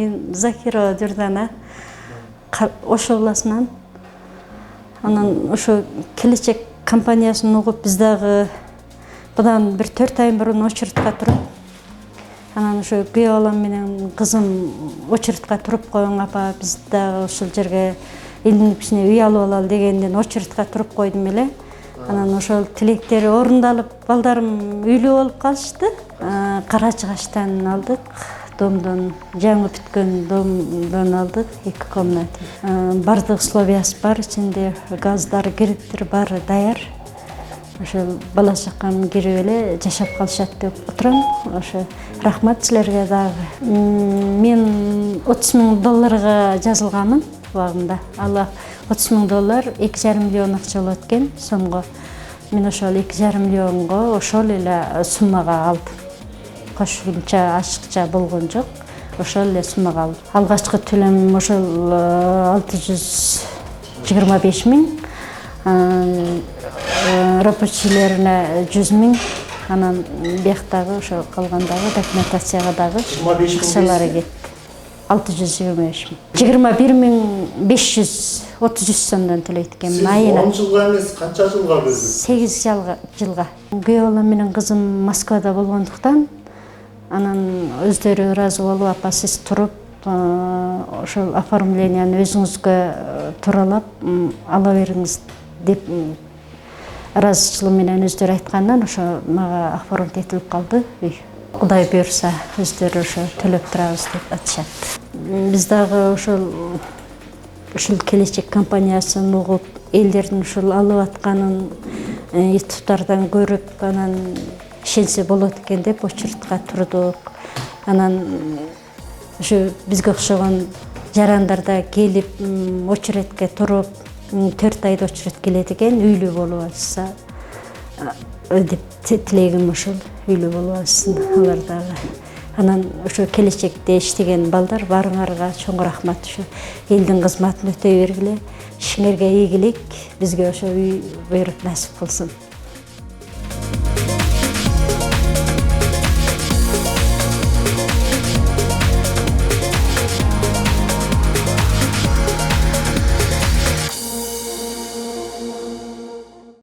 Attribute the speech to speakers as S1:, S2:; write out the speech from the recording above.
S1: мен Закирова Дюрдана Ош обласынан. Анан ошо келечек компаниясын угуп биз дагы будан бир 4 ай мурун очередка туруп, анан ошо күйөө балам менен кызым очередка туруп коюң апа, биз дагы ушул жерге элдин ичине үй алып алалы дегенден очередка туруп койдум эле. Анан ошол тилектери орундалып, балдарым үйлүү болуп калышты. Кара Чыгаштан алдык. Домдон, жаңы бүткөн домдон алдык, 2 комната. Бардык условиясы бар, ичинде газдары, керектери баары даяр. Ошол бала чакам кирип эле жашап калышат деп отурам. Ошо рахмат силерге дагы. Мен $30,000 жазылганмын убагында. Ал $30,000 $2,5 миллион акча болот экен сомго. Мен ошол $2,5 миллионго ошол эле суммага алдым. Кошумча ашыкча болгон жок. Ошол эле суммага алдым. Алгачкы төлөмүм ошол 625 миң. Рабочийлерине 100 миң. Анан бияктагы ошо калгандагы документацияга дагы акчалары кетти. 625 миң. 21.533 сомдон төлөйт экенмин айына.
S2: 10 жылга эмес, канча жылга бөлдүңүз?
S1: 8 жылга. Күйөө балам менен кызым Москвада болгондуктан, анан өздөрү ыраазы болуп, апа сиз туруп, ошол оформленияны өзүңүзгө туралап ала бериңиз деп ыраазычылык менен өздөрү айткандан ошо мага оформить этилип калды үй. Кудай буйрса, өздөрү ошо төлөп турабыз деп атышат. Биз дагы ошол келечек компаниясын угуп, элдердин ушул алып атканын ютубтардан көрүп, анан ишенсе болот экен деп очередка турдук. Анан ушу бизге окшогон жарандар да келип, очередке туруп, 4 айда очеред келет экен, үйлүү болуп атышса деп тилегим ошол, үйлүү болуп атышсын алар дагы. Анан ошо келечекте иштеген балдар баарыңарга чоң рахмат. Ошо элдин кызматын өтөй бергиле, ишиңерге ийгилик, бизге ошо үй буйруп насип кылсын.